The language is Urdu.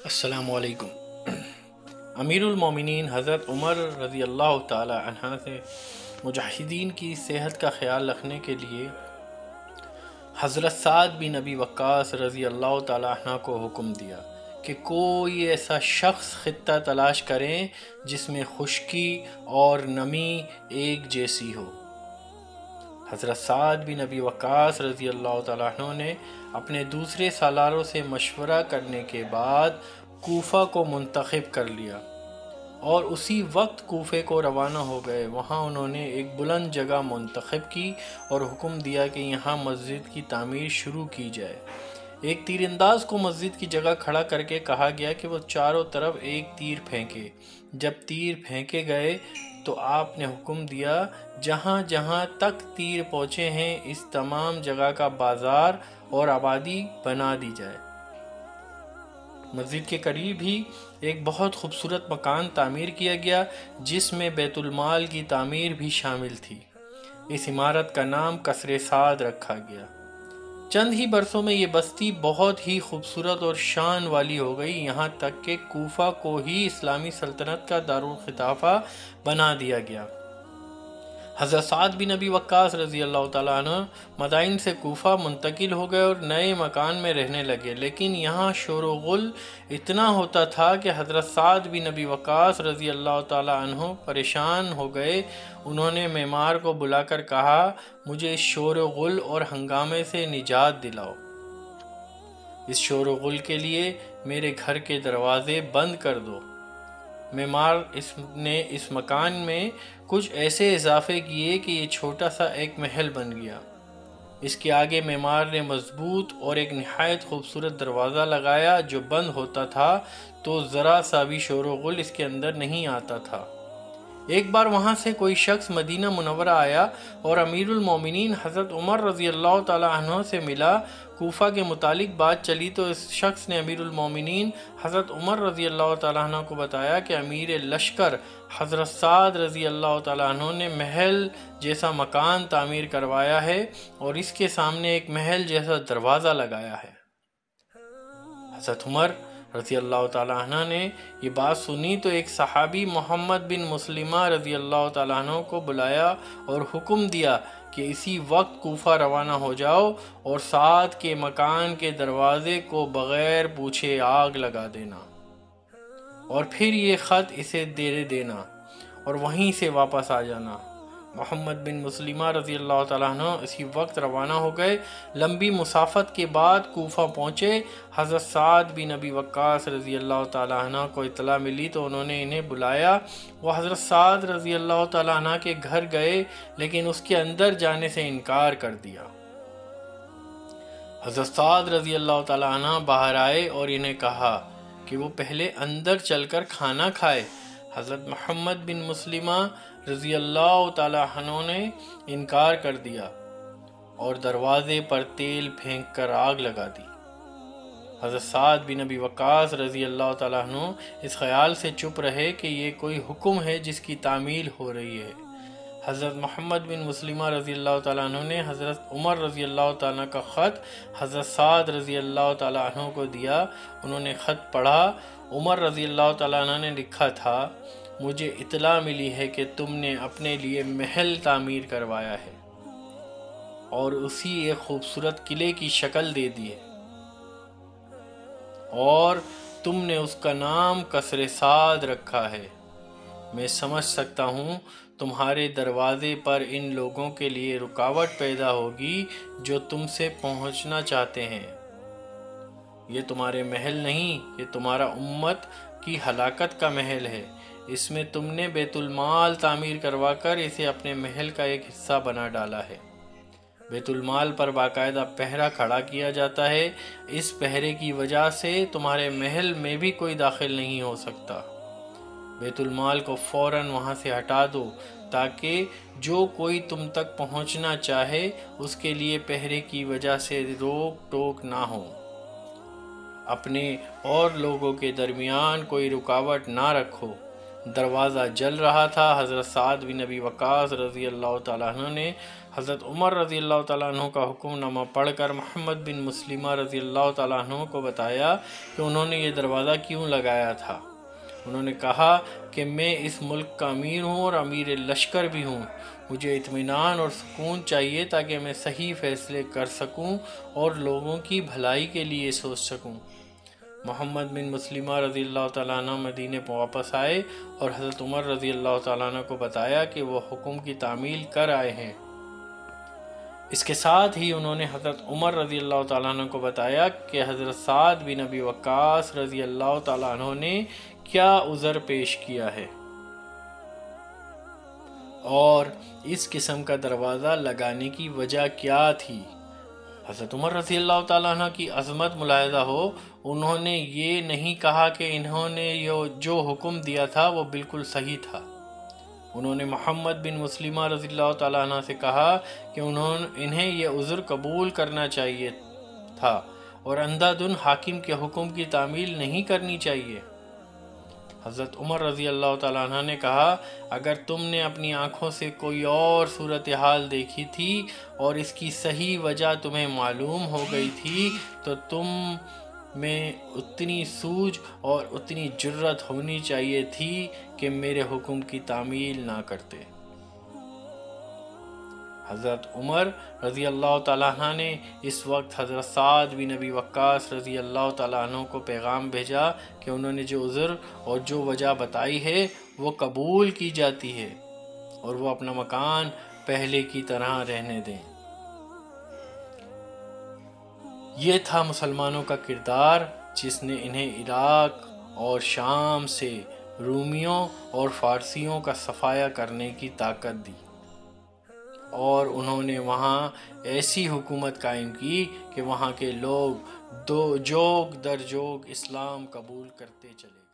السلام علیکم۔ امیر المومنین حضرت عمر رضی اللہ تعالی عنہ سے مجاہدین کی صحت کا خیال رکھنے کے لیے حضرت سعد بن ابی وقاص رضی اللہ تعالی عنہ کو حکم دیا کہ کوئی ایسا شخص خطہ تلاش کریں جس میں خشکی اور نمی ایک جیسی ہو۔ حضرت سعد بن ابی وقاص رضی اللہ تعالیٰ عنہ نے اپنے دوسرے سالاروں سے مشورہ کرنے کے بعد کوفہ کو منتخب کر لیا اور اسی وقت کوفے کو روانہ ہو گئے۔ وہاں انہوں نے ایک بلند جگہ منتخب کی اور حکم دیا کہ یہاں مسجد کی تعمیر شروع کی جائے۔ ایک تیر انداز کو مسجد کی جگہ کھڑا کر کے کہا گیا کہ وہ چاروں طرف ایک تیر پھینکے۔ جب تیر پھینکے گئے تو آپ نے حکم دیا جہاں جہاں تک تیر پہنچے ہیں اس تمام جگہ کا بازار اور آبادی بنا دی جائے۔ مسجد کے قریب ہی ایک بہت خوبصورت مکان تعمیر کیا گیا جس میں بیت المال کی تعمیر بھی شامل تھی۔ اس عمارت کا نام قصر سعد رکھا گیا۔ چند ہی برسوں میں یہ بستی بہت ہی خوبصورت اور شان والی ہو گئی، یہاں تک کہ کوفہ کو ہی اسلامی سلطنت کا دارالخلافہ بنا دیا گیا۔ حضرت سعد بن ابی وقاص رضی اللہ تعالیٰ عنہ مدائن سے کوفہ منتقل ہو گئے اور نئے مکان میں رہنے لگے، لیکن یہاں شور و غل اتنا ہوتا تھا کہ حضرت سعد بن ابی وقاص رضی اللہ تعالیٰ عنہ پریشان ہو گئے۔ انہوں نے معمار کو بلا کر کہا، مجھے اس شور و غل اور ہنگامے سے نجات دلاؤ۔ اس شور و غل کے لیے میرے گھر کے دروازے بند کر دو۔ معمار نے اس مکان میں کچھ ایسے اضافے کیے کہ یہ چھوٹا سا ایک محل بن گیا۔ اس کے آگے معمار نے مضبوط اور ایک نہایت خوبصورت دروازہ لگایا جو بند ہوتا تھا تو ذرا سا بھی شور و غل اس کے اندر نہیں آتا تھا۔ ایک بار وہاں سے کوئی شخص مدینہ منورہ آیا اور امیر المومنین حضرت عمر رضی اللہ تعالی عنہ سے ملا۔ کوفہ کے متعلق بات چلی تو اس شخص نے امیر المومنین حضرت عمر رضی اللہ تعالی عنہ کو بتایا کہ امیر لشکر حضرت سعد رضی اللہ تعالی عنہ نے محل جیسا مکان تعمیر کروایا ہے اور اس کے سامنے ایک محل جیسا دروازہ لگایا ہے۔ حضرت عمر رضی اللہ تعالیٰ عنہ نے یہ بات سنی تو ایک صحابی محمد بن مسلمہ رضی اللہ تعالیٰ عنہ کو بلایا اور حکم دیا کہ اسی وقت کوفہ روانہ ہو جاؤ اور سعد کے مکان کے دروازے کو بغیر پوچھے آگ لگا دینا اور پھر یہ خط اسے دے دینا اور وہیں سے واپس آ جانا۔ محمد بن مسلمہ رضی اللہ تعالیٰ عنہ اسی وقت روانہ ہو گئے۔ لمبی مسافت کے بعد کوفہ پہنچے۔ حضرت سعد بن ابی وقاص رضی اللہ تعالیٰ عنہ کو اطلاع ملی تو انہوں نے انہیں بلایا۔ وہ حضرت سعد رضی اللہ تعالیٰ عنہ کے گھر گئے لیکن اس کے اندر جانے سے انکار کر دیا۔ حضرت سعد رضی اللہ تعالیٰ عنہ باہر آئے اور انہیں کہا کہ وہ پہلے اندر چل کر کھانا کھائے۔ حضرت محمد بن مسلمہ رضی اللہ تعالیٰ عنہ نے انکار کر دیا اور دروازے پر تیل پھینک کر آگ لگا دی۔ حضرت سعد بن ابی وقاص رضی اللہ تعالیٰ عنہ اس خیال سے چپ رہے کہ یہ کوئی حکم ہے جس کی تعمیل ہو رہی ہے۔ حضرت محمد بن مسلمہ رضی اللہ تعالیٰ عنہ نے حضرت عمر رضی اللہ تعالیٰ کا خط حضرت سعد رضی اللہ تعالیٰ عنہ کو دیا۔ انہوں نے خط پڑھا۔ عمر رضی اللہ تعالیٰ عنہ نے لکھا تھا، مجھے اطلاع ملی ہے کہ تم نے اپنے لیے محل تعمیر کروایا ہے اور اسی ایک خوبصورت قلعے کی شکل دے دی ہے اور تم نے اس کا نام قصر سعد رکھا ہے۔ میں سمجھ سکتا ہوں تمہارے دروازے پر ان لوگوں کے لیے رکاوٹ پیدا ہوگی جو تم سے پہنچنا چاہتے ہیں۔ یہ تمہارے محل نہیں، یہ تمہارا امت کی ہلاکت کا محل ہے۔ اس میں تم نے بیت المال تعمیر کروا کر اسے اپنے محل کا ایک حصہ بنا ڈالا ہے۔ بیت المال پر باقاعدہ پہرہ کھڑا کیا جاتا ہے، اس پہرے کی وجہ سے تمہارے محل میں بھی کوئی داخل نہیں ہو سکتا۔ بیت المال کو فوراً وہاں سے ہٹا دو تاکہ جو کوئی تم تک پہنچنا چاہے اس کے لیے پہرے کی وجہ سے روک ٹوک نہ ہو۔ اپنے اور لوگوں کے درمیان کوئی رکاوٹ نہ رکھو۔ دروازہ جل رہا تھا۔ حضرت سعد بن ابی وقاص رضی اللہ تعالیٰ عنہ نے حضرت عمر رضی اللہ تعالیٰ عنہ کا حکم نامہ پڑھ کر محمد بن مسلمہ رضی اللہ تعالیٰ عنہ کو بتایا کہ انہوں نے یہ دروازہ کیوں لگایا تھا۔ انہوں نے کہا کہ میں اس ملک کا امیر ہوں اور امیر لشکر بھی ہوں، مجھے اطمینان اور سکون چاہیے تاکہ میں صحیح فیصلے کر سکوں اور لوگوں کی بھلائی کے لیے سوچ سکوں۔ محمد بن مسلمہ رضی اللہ تعالیٰ عنہ مدینے پر واپس آئے اور حضرت عمر رضی اللہ تعالیٰ عنہ کو بتایا کہ وہ حکم کی تعمیل کر آئے ہیں۔ اس کے ساتھ ہی انہوں نے حضرت عمر رضی اللہ تعالیٰ عنہ کو بتایا کہ حضرت سعد بن ابی وقاص رضی اللہ تعالیٰ عنہ نے کیا عذر پیش کیا ہے اور اس قسم کا دروازہ لگانے کی وجہ کیا تھی۔ حضرت عمر رضی اللہ تعالیٰ عنہ کی عظمت ملاحظہ ہو، انہوں نے یہ نہیں کہا کہ انہوں نے جو حکم دیا تھا وہ بالکل صحیح تھا۔ انہوں نے محمد بن مسلمہ رضی اللہ تعالیٰ عنہ سے کہا کہ انہیں یہ عذر قبول کرنا چاہیے تھا اور اندھا دھند حاکم کے حکم کی تعمیل نہیں کرنی چاہیے۔ حضرت عمر رضی اللہ تعالیٰ عنہ نے کہا اگر تم نے اپنی آنکھوں سے کوئی اور صورتحال دیکھی تھی اور اس کی صحیح وجہ تمہیں معلوم ہو گئی تھی تو تم میں اتنی سوجھ اور اتنی جرت ہونی چاہیے تھی کہ میرے حکم کی تعمیل نہ کرتے۔ حضرت عمر رضی اللہ تعالیٰ عنہ نے اس وقت حضرت سعد بن ابی وقاص رضی اللہ تعالیٰ عنہ کو پیغام بھیجا کہ انہوں نے جو عذر اور جو وجہ بتائی ہے وہ قبول کی جاتی ہے اور وہ اپنا مکان پہلے کی طرح رہنے دیں۔ یہ تھا مسلمانوں کا کردار جس نے انہیں عراق اور شام سے رومیوں اور فارسیوں کا صفایا کرنے کی طاقت دی اور انہوں نے وہاں ایسی حکومت قائم کی کہ وہاں کے لوگ جوگ در جوگ اسلام قبول کرتے چلے گئے۔